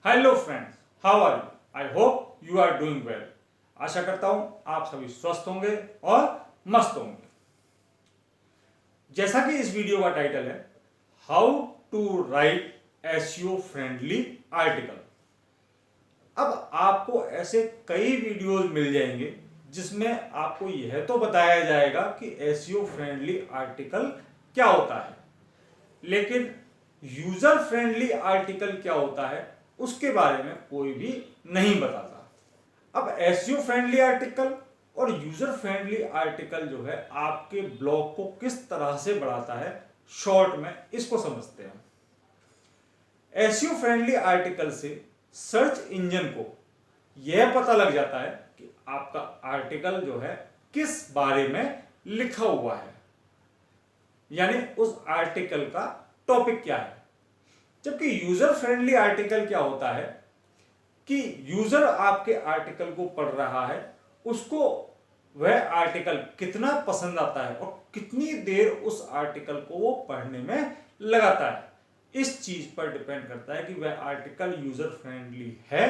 Hello friends, how are you? I hope you are doing well. आशा करता हूं आप सभी स्वस्थ होंगे और मस्त होंगे। जैसा कि इस वीडियो का टाइटल है, how to write SEO friendly article. अब आपको ऐसे कई वीडियोस मिल जाएंगे जिसमें आपको यह तो बताया जाएगा कि एसईओ फ्रेंडली आर्टिकल क्या होता है, लेकिन यूजर फ्रेंडली आर्टिकल क्या होता है उसके बारे में कोई भी नहीं बताता। अब एसईओ फ्रेंडली आर्टिकल और यूजर फ्रेंडली आर्टिकल जो है आपके ब्लॉग को किस तरह से बढ़ाता है, शॉर्ट में इसको समझते हैं। एसईओ फ्रेंडली आर्टिकल से सर्च इंजन को यह पता लग जाता है कि आपका आर्टिकल जो है किस बारे में लिखा हुआ है, यानी उस आर्टिकल का टॉपिक क्या है। जबकि यूजर फ्रेंडली आर्टिकल क्या होता है कि यूजर आपके आर्टिकल को पढ़ रहा है, उसको वह आर्टिकल कितना पसंद आता है और कितनी देर उस आर्टिकल को वो पढ़ने में लगाता है, इस चीज पर डिपेंड करता है कि वह आर्टिकल यूजर फ्रेंडली है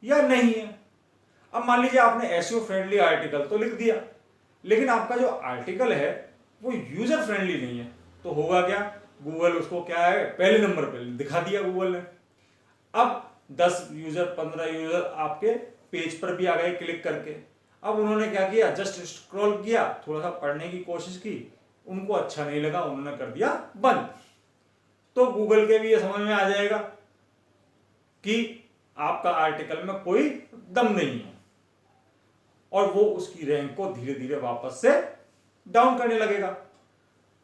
या नहीं है। अब मान लीजिए आपने एसईओ फ्रेंडली आर्टिकल तो लिख दिया, लेकिन आपका जो आर्टिकल है वो यूजर फ्रेंडली नहीं है, तो होगा क्या? गूगल उसको क्या है, पहले नंबर पे दिखा दिया गूगल ने। अब 10 यूजर 15 यूजर आपके पेज पर भी आ गए क्लिक करके। अब उन्होंने क्या किया, जस्ट स्क्रॉल किया, थोड़ा सा पढ़ने की कोशिश की, उनको अच्छा नहीं लगा, उन्होंने कर दिया बंद। तो गूगल के भी ये समझ में आ जाएगा कि आपका आर्टिकल में कोई दम नहीं है और वो उसकी रैंक को धीरे धीरे वापस से डाउन करने लगेगा।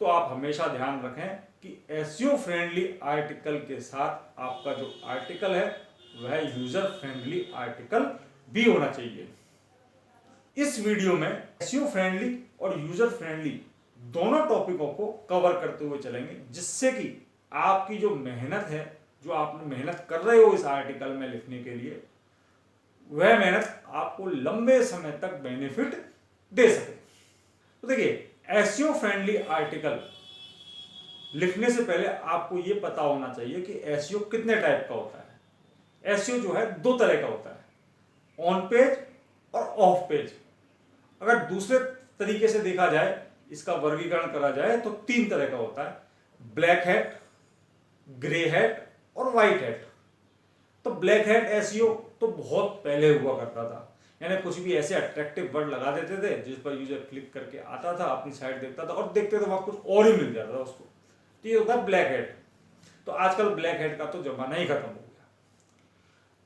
तो आप हमेशा ध्यान रखें कि एसईओ फ्रेंडली आर्टिकल के साथ आपका जो आर्टिकल है वह यूजर फ्रेंडली आर्टिकल भी होना चाहिए। इस वीडियो में एसईओ फ्रेंडली और यूजर फ्रेंडली दोनों टॉपिकों को कवर करते हुए चलेंगे, जिससे कि आपकी जो मेहनत है, जो आप मेहनत कर रहे हो इस आर्टिकल में लिखने के लिए, वह मेहनत आपको लंबे समय तक बेनिफिट दे सके। तो देखिए, एसईओ फ्रेंडली आर्टिकल लिखने से पहले आपको यह पता होना चाहिए कि एसईओ कितने टाइप का होता है। एसईओ जो है दो तरह का होता है, ऑन पेज और ऑफ पेज। अगर दूसरे तरीके से देखा जाए, इसका वर्गीकरण करा जाए तो तीन तरह का होता है, ब्लैक हैट, ग्रे हैट और व्हाइट हैट। तो ब्लैक हैट एसईओ तो बहुत पहले हुआ करता था, यानी कुछ भी ऐसे अट्रैक्टिव वर्ड लगा देते थे जिस पर यूजर क्लिक करके आता था, अपनी साइट देखता था और देखते तो वहां कुछ और ही मिल जाता था उसको। तो ये होता है ब्लैक हैट। तो आजकल ब्लैक हैट का तो जमाना ही खत्म हो गया।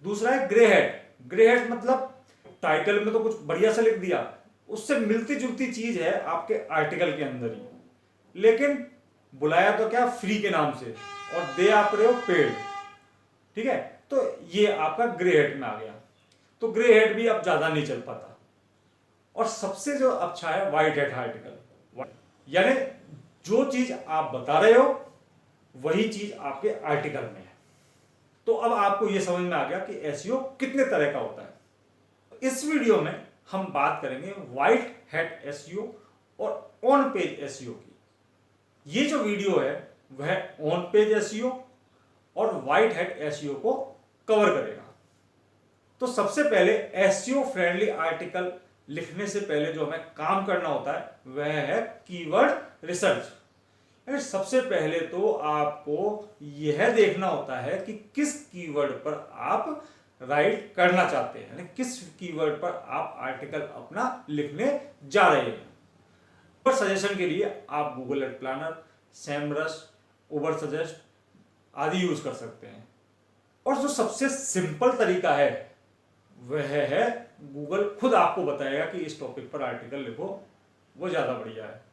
दूसरा है ग्रे हैट। ग्रे हैट मतलब टाइटल में तो कुछ बढ़िया से लिख दिया, उससे मिलती जुलती चीज है आपके आर्टिकल के अंदर ही, लेकिन बुलाया तो क्या, फ्री के नाम से, और दे आप रहे हो पेड। ठीक है, तो ये आपका ग्रे हेड में आ गया। तो ग्रे हेड भी अब ज्यादा नहीं चल पाता। और सबसे जो अच्छा है व्हाइट हेड आर्टिकल, यानी जो चीज आप बता रहे हो वही चीज आपके आर्टिकल में है। तो अब आपको यह समझ में आ गया कि एसईओ कितने तरह का होता है। इस वीडियो में हम बात करेंगे व्हाइट हेड एसईओ और ऑन पेज एसईओ की। ये जो वीडियो है वह ऑन पेज एसईओ और व्हाइट हेड एसईओ को कवर करेगा। तो सबसे पहले एसईओ फ्रेंडली आर्टिकल लिखने से पहले जो हमें काम करना होता है वह है कीवर्ड रिसर्च। सबसे पहले तो आपको यह देखना होता है कि किस कीवर्ड पर आप राइट करना चाहते हैं, यानी किस कीवर्ड पर आप आर्टिकल अपना लिखने जा रहे हैं। और सजेशन के लिए आप गूगल एड प्लानर, सेमरस, उबर सजेस्ट आदि यूज कर सकते हैं। और जो सबसे सिंपल तरीका है वह है गूगल खुद आपको बताएगा कि इस टॉपिक पर आर्टिकल लिखो, वो ज्यादा बढ़िया है।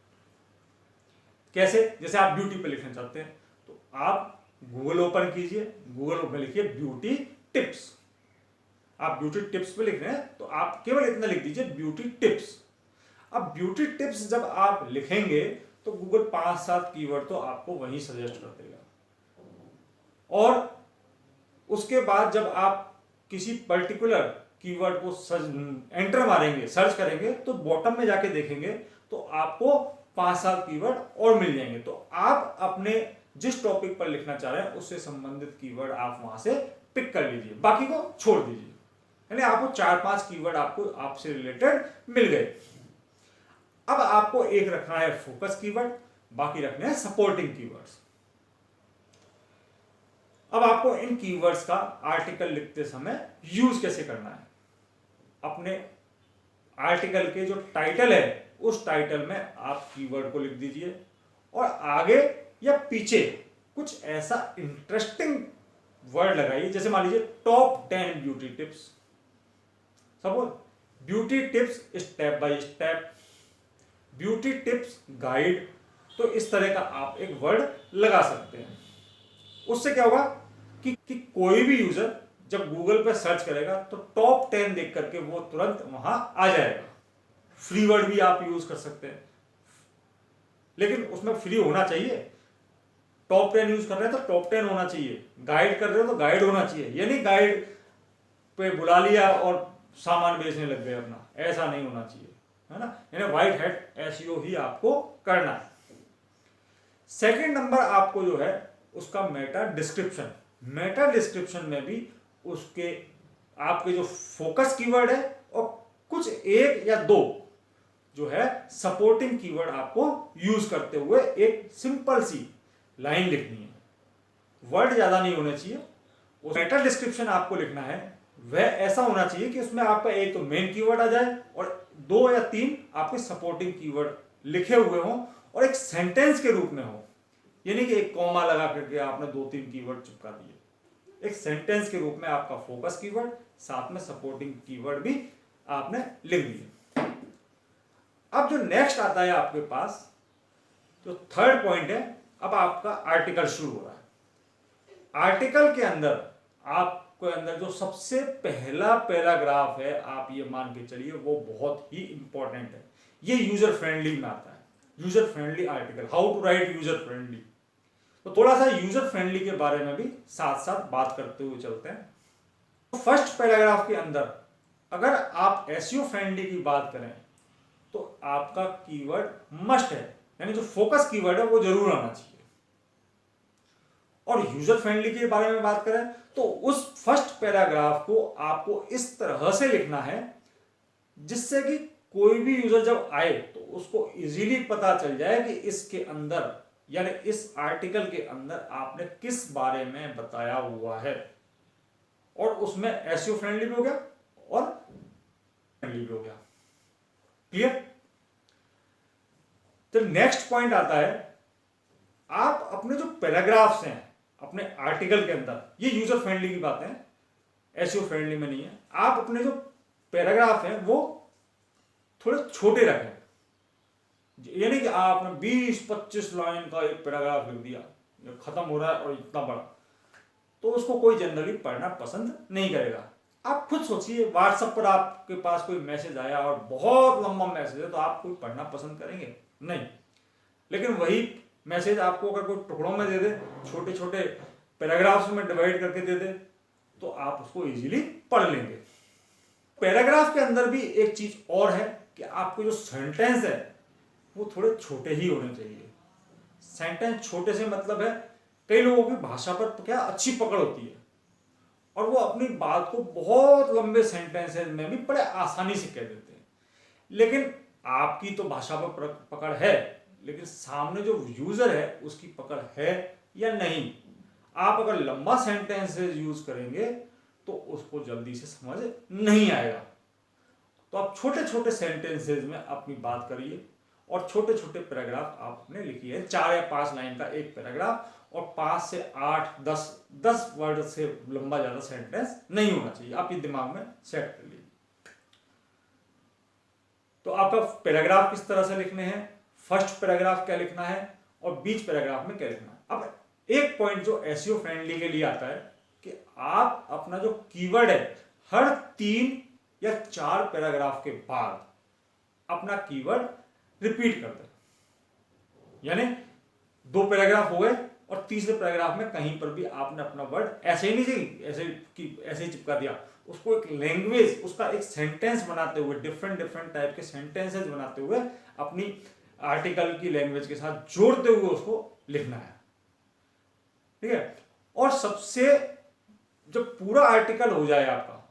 कैसे? जैसे आप ब्यूटी पे लिखना चाहते हैं तो आप गूगल ओपन कीजिए, गूगल में लिखिए ब्यूटी टिप्स। आप ब्यूटी टिप्स पे लिख रहे हैं तो आप केवल इतना लिख दीजिए ब्यूटी टिप्स। अब ब्यूटी टिप्स जब आप लिखेंगे तो गूगल 5-7 कीवर्ड तो आपको वहीं सजेस्ट कर देगा। और उसके बाद जब आप किसी पर्टिकुलर कीवर्ड को एंटर मारेंगे, सर्च करेंगे, तो बॉटम में जाके देखेंगे तो आपको 5-7 कीवर्ड और मिल जाएंगे। तो आप अपने जिस टॉपिक पर लिखना चाह रहे हैं उससे संबंधित कीवर्ड आप वहां से पिक कर लीजिए, बाकी को छोड़ दीजिए। यानी आपको 4-5 कीवर्ड आपको आपसे रिलेटेड मिल गए। अब आपको एक रखना है फोकस कीवर्ड, बाकी रखने हैं सपोर्टिंग कीवर्ड्स। अब आपको इन कीवर्ड्स का आर्टिकल लिखते समय यूज कैसे करना है। अपने आर्टिकल के जो टाइटल है उस टाइटल में आप कीवर्ड को लिख दीजिए और आगे या पीछे कुछ ऐसा इंटरेस्टिंग वर्ड लगाइए, जैसे मान लीजिए top 10 beauty tips, suppose beauty tips step by step, beauty tips guide. तो इस तरह का आप एक वर्ड लगा सकते हैं। उससे क्या होगा कि कोई भी यूजर जब गूगल पे सर्च करेगा तो टॉप 10 देख करके वो तुरंत वहां आ जाएगा। फ्री वर्ड भी आप यूज कर सकते हैं, लेकिन उसमें फ्री होना चाहिए। टॉप 10 यूज कर रहे हैं तो टॉप 10 होना चाहिए, गाइड कर रहे हो तो गाइड होना चाहिए। ये नहीं गाइड पे बुला लिया और सामान बेचने लग गए अपना, ऐसा नहीं होना चाहिए, है ना। यानी वाइट हैट एसईओ ही आपको करना है। सेकंड नंबर आपको जो है उसका मेटा डिस्क्रिप्शन। मेटा डिस्क्रिप्शन में भी उसके आपके जो फोकस कीवर्ड है और कुछ एक या दो जो है सपोर्टिंग कीवर्ड आपको यूज करते हुए एक सिंपल सी लाइन लिखनी है। वर्ड ज्यादा नहीं होने चाहिए। उस मेटा डिस्क्रिप्शन आपको लिखना है वह ऐसा होना चाहिए कि उसमें आपका एक तो मेन कीवर्ड आ जाए और 2 या 3 आपके सपोर्टिंग कीवर्ड लिखे हुए हों और एक सेंटेंस के रूप में हो। यानी कि एक कॉमा लगा करके आपने 2-3 कीवर्ड चिपका दिए। एक सेंटेंस के रूप में आपका फोकस कीवर्ड, साथ में सपोर्टिंग कीवर्ड भी आपने लिख दिए। अब जो नेक्स्ट आता है आपके पास, जो थर्ड पॉइंट है, अब आपका आर्टिकल शुरू हो रहा है। आर्टिकल के अंदर आपके अंदर जो सबसे पहला पैराग्राफ है, आप ये मान के चलिए वो बहुत ही इंपॉर्टेंट है। ये यूजर फ्रेंडली में आता है, user friendly article, how to write user friendly. तो थोड़ा सा यूजर फ्रेंडली के बारे में भी साथ साथ बात करते हुए चलते हैं। तो फर्स्ट पैराग्राफ के अंदर अगर आप एसईओ फ्रेंडली की बात करें तो आपका कीवर्ड मस्ट है, यानी जो फोकस कीवर्ड है वो जरूर आना चाहिए। और यूजर फ्रेंडली के बारे में बात करें तो उस फर्स्ट पैराग्राफ को आपको इस तरह से लिखना है जिससे कि कोई भी यूजर जब आए तो उसको इजीली पता चल जाए कि इसके अंदर, यानी इस आर्टिकल के अंदर आपने किस बारे में बताया हुआ है। और उसमें एसईओ फ्रेंडली भी हो गया और फ्रेंडली भी हो गया। क्लियर। तो नेक्स्ट पॉइंट आता है, आप अपने जो पैराग्राफ्स हैं अपने आर्टिकल के अंदर, ये यूजर फ्रेंडली की बात है, एसईओ फ्रेंडली में नहीं है। आप अपने जो पैराग्राफ हैं वो थोड़े छोटे रखें। यानी कि आपने 20-25 लाइन का एक पैराग्राफ लिख दिया, खत्म हो रहा है और इतना बड़ा, तो उसको कोई जनरली पढ़ना पसंद नहीं करेगा। आप खुद सोचिए, व्हाट्सएप पर आपके पास कोई मैसेज आया और बहुत लंबा मैसेज है, तो आप कोई पढ़ना पसंद करेंगे? नहीं। लेकिन वही मैसेज आपको अगर कोई टुकड़ों में दे दे, छोटे छोटे पैराग्राफ्स में डिवाइड करके दे दे, तो आप उसको इजीली पढ़ लेंगे। पैराग्राफ के अंदर भी एक चीज और है कि आपको जो सेंटेंस है वो थोड़े छोटे ही होने चाहिए। सेंटेंस छोटे से मतलब है, कई लोगों की भाषा पर क्या अच्छी पकड़ होती है और वो अपनी बात को बहुत लंबे सेंटेंसेस में भी बड़े आसानी से कह देते हैं। लेकिन आपकी तो भाषा पर पकड़ है, लेकिन सामने जो यूजर है उसकी पकड़ है या नहीं। आप अगर लंबा सेंटेंसेस यूज करेंगे तो उसको जल्दी से समझ नहीं आएगा। तो आप छोटे छोटे सेंटेंसेस में अपनी बात करिए और छोटे छोटे पैराग्राफ आपने लिखिए। 4 या 5 लाइन का एक पैराग्राफ और 5 से 8-10 वर्ड से लंबा ज्यादा सेंटेंस नहीं होना चाहिए। आप ये दिमाग में सेट कर लीजिए। तो आपका पैराग्राफ किस तरह से लिखने हैं, फर्स्ट पैराग्राफ क्या लिखना है और बीच पैराग्राफ में क्या लिखना है। अब एक पॉइंट जो एसईओ फ्रेंडली के लिए आता है कि आप अपना जो कीवर्ड है हर 3 या 4 पैराग्राफ के बाद अपना कीवर्ड रिपीट कर दें। यानी 2 पैराग्राफ हो गए और तीसरे पैराग्राफ में कहीं पर भी आपने अपना वर्ड ऐसे ही नहीं ऐसे ही चिपका दिया, उसको एक लैंग्वेज, उसका एक सेंटेंस बनाते हुए, डिफरेंट टाइप के सेंटेंसेस बनाते हुए अपनी आर्टिकल की लैंग्वेज के साथ जोड़ते हुए उसको लिखना है। ठीक है। और सबसे जब पूरा आर्टिकल हो जाए आपका,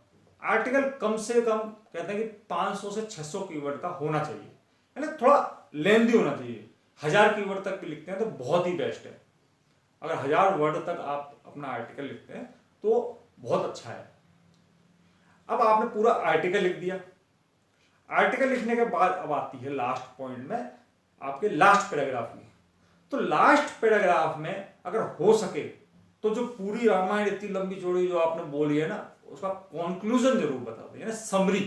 आर्टिकल कम से कम कहते हैं कि 500 से 600 कीवर्ड का होना चाहिए, है ना, थोड़ा लेंथी होना चाहिए। 1000 कीवर्ड तक भी लिखते हैं तो बहुत ही बेस्ट है। अगर 1000 वर्ड तक आप अपना आर्टिकल लिखते हैं तो बहुत अच्छा है। अब आपने पूरा आर्टिकल लिख दिया। आर्टिकल लिखने के बाद अब आती है लास्ट पॉइंट में आपके लास्ट पैराग्राफ में। तो लास्ट पैराग्राफ में अगर हो सके तो जो पूरी रामायण इतनी लंबी चौड़ी जो आपने बोली है ना, उसका कंक्लूजन जरूर बता दें, समरी,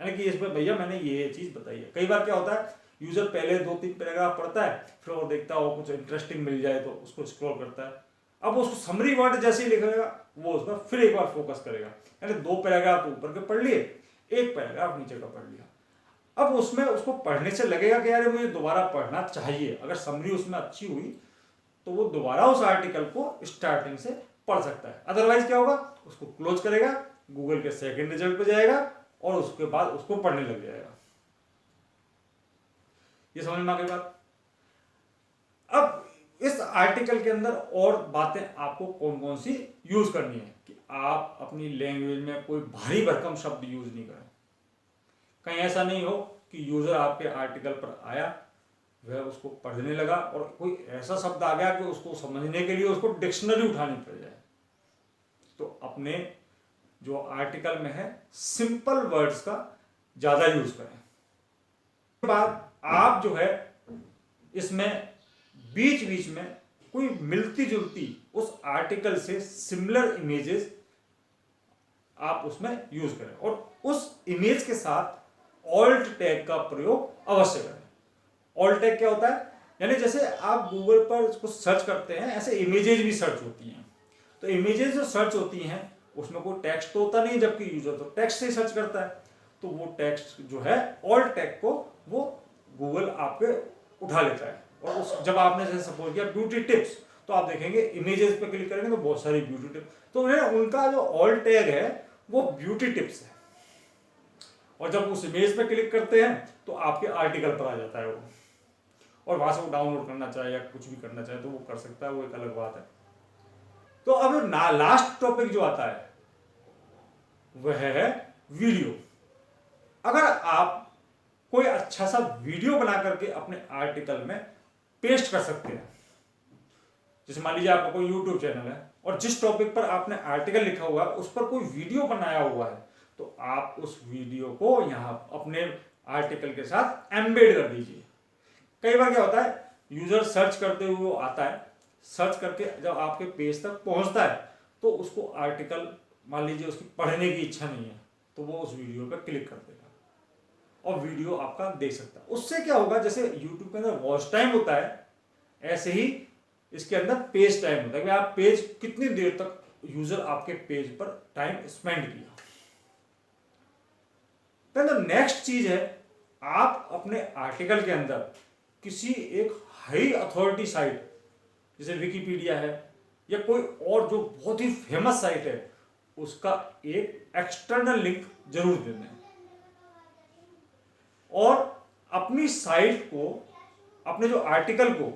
यानी कि इसमें भैया मैंने ये चीज बताई है। कई बार क्या होता है, यूजर पहले 2-3 पैराग्राफ पढ़ता है, फिर वो देखता है वो कुछ इंटरेस्टिंग मिल जाए तो उसको स्क्रॉल करता है। अब उसको समरी वर्ड जैसे ही लिखेगा वो उस पर फिर एक बार फोकस करेगा, यानी 2 पैराग्राफ ऊपर के पढ़ लिए, 1 पैराग्राफ नीचे का पढ़ लिया। अब उसमें उसको पढ़ने से लगेगा कि यार मुझे दोबारा पढ़ना चाहिए। अगर समरी उसमें अच्छी हुई तो वो दोबारा उस आर्टिकल को स्टार्टिंग से पढ़ सकता है। अदरवाइज क्या होगा, उसको क्लोज करेगा, गूगल के सेकंड रिजल्ट पे जाएगा और उसके बाद उसको पढ़ने लग जाएगा। ये समझ में आ गई बात। अब इस आर्टिकल के अंदर और बातें आपको कौन कौन सी यूज करनी है कि आप अपनी लैंग्वेज में कोई भारी भरकम शब्द यूज नहीं करें। कहीं ऐसा नहीं हो कि यूजर आपके आर्टिकल पर आया, वह उसको पढ़ने लगा और कोई ऐसा शब्द आ गया कि उसको समझने के लिए उसको डिक्शनरी उठानी पड़ जाए। तो अपने जो आर्टिकल में है सिंपल वर्ड्स का ज्यादा यूज करें। उसके बाद आप जो है इसमें बीच बीच में कोई मिलती जुलती उस आर्टिकल से सिमिलर इमेजेस आप उसमें यूज करें और उस इमेज के साथ ऑल्ट टैग का प्रयोग अवश्य करें। ऑल्ट टैग क्या होता है, यानी जैसे आप गूगल पर उसको सर्च करते हैं ऐसे इमेजेस भी सर्च होती हैं। तो इमेजेस जो सर्च होती हैं उसमें कोई टेक्स्ट तो होता नहीं, जबकि यूजर तो टेक्स्ट से सर्च करता है। तो वो टेक्स्ट जो है ऑल्ट टैग को वो गूगल आपके उठा लेता है। और उस जब आपने जैसे सपोज किया ब्यूटी टिप्स, तो आप देखेंगे इमेजेस पे क्लिक करेंगे तो बहुत सारी ब्यूटी टिप्स, तो उनका जो ऑल्ट टैग है वो ब्यूटी टिप्स है। और जब उस इमेज पे क्लिक करते हैं तो आपके आर्टिकल पर आ जाता है वो, और वहां से वो डाउनलोड करना चाहे या कुछ भी करना चाहे तो वो कर सकता है, वो एक अलग बात है। तो अब लास्ट टॉपिक जो आता है वह है वीडियो। अगर आप कोई अच्छा सा वीडियो बना करके अपने आर्टिकल में पेस्ट कर सकते हैं, जैसे मान लीजिए आपका कोई यूट्यूब चैनल है और जिस टॉपिक पर आपने आर्टिकल लिखा हुआ है उस पर कोई वीडियो बनाया हुआ है, तो आप उस वीडियो को यहां अपने आर्टिकल के साथ एम्बेड कर दीजिए। कई बार क्या होता है, यूजर सर्च करते हुए वो आता है, सर्च करके जब आपके पेज तक पहुंचता है तो उसको आर्टिकल मान लीजिए उसकी पढ़ने की इच्छा नहीं है, तो वो उस वीडियो पर क्लिक कर देगा और वीडियो आपका देख सकता है। उससे क्या होगा, जैसे यूट्यूब के अंदर वॉच टाइम होता है ऐसे ही इसके अंदर पेज टाइम होता है कि आप पेज कितनी देर तक यूजर आपके पेज पर टाइम स्पेंड किया। नेक्स्ट चीज है, आप अपने आर्टिकल के अंदर किसी एक हाई अथॉरिटी साइट जैसे विकिपीडिया है या कोई और जो बहुत ही फेमस साइट है उसका एक एक्सटर्नल लिंक जरूर दे दें और अपनी साइट को, अपने जो आर्टिकल को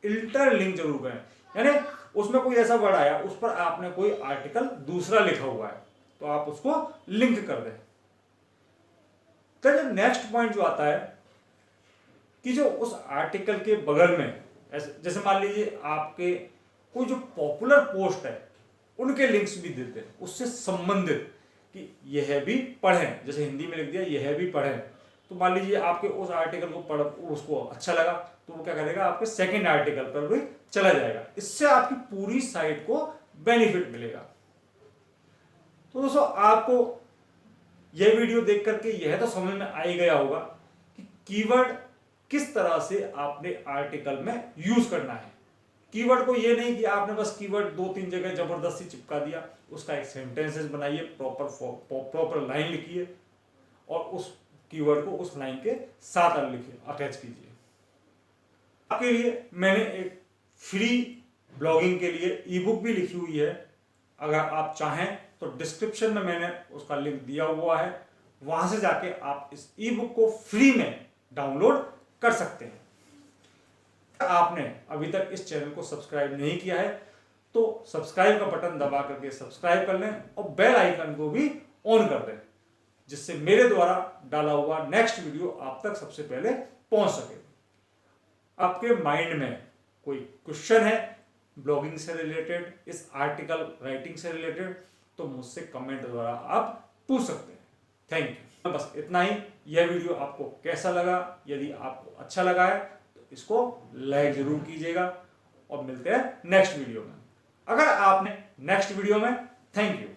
इंटरलिंक जरूर करें। यानी उसमें कोई ऐसा वर्ड आया उस पर आपने कोई आर्टिकल दूसरा लिखा हुआ है तो आप उसको लिंक कर दें। तो नेक्स्ट पॉइंट जो आता है कि जो उस आर्टिकल के बगल में जैसे मान लीजिए आपके कोई जो पॉपुलर पोस्ट है उनके लिंक्स भी देते हैं उससे संबंधित कि यह भी पढ़ें, जैसे हिंदी में लिख दिया यह भी पढ़ें। तो मान लीजिए आपके उस आर्टिकल को पढ़ उसको अच्छा लगा तो वो क्या करेगा, आपके सेकंड आर्टिकल पर भी चला जाएगा। इससे आपकी पूरी साइट को बेनिफिट मिलेगा। तो दोस्तों आपको यह वीडियो देख करके यह तो समझ में आ ही गया होगा कि कीवर्ड किस तरह से आपने आर्टिकल में यूज करना है। कीवर्ड को ये नहीं कि आपने बस कीवर्ड 2-3 जगह जबरदस्ती चिपका दिया, उसका एक सेंटेंसेस बनाइए, प्रॉपर लाइन लिखिए और उस कीवर्ड को उस लाइन के साथ लिखिए, अटैच कीजिए। आपके लिए मैंने एक फ्री ब्लॉगिंग के लिए ई बुक भी लिखी हुई है, अगर आप चाहें तो डिस्क्रिप्शन में मैंने उसका लिंक दिया हुआ है, वहां से जाके आप इस ई बुक को फ्री में डाउनलोड कर सकते हैं। आपने अभी तक इस चैनल को सब्सक्राइब नहीं किया है तो सब्सक्राइब का बटन दबा करके सब्सक्राइब कर लें और बेल आइकन को भी ऑन कर दें, जिससे मेरे द्वारा डाला हुआ नेक्स्ट वीडियो आप तक सबसे पहले पहुंच सके। आपके माइंड में कोई क्वेश्चन है ब्लॉगिंग से रिलेटेड, इस आर्टिकल राइटिंग से रिलेटेड, तो मुझसे कमेंट द्वारा आप पूछ सकते हैं। Thank you. बस इतना ही। यह वीडियो आपको कैसा लगा? यदि आपको अच्छा लगा है तो इसको लाइक जरूर कीजिएगा और मिलते हैं नेक्स्ट वीडियो में। अगर आपने नेक्स्ट वीडियो में, थैंक यू।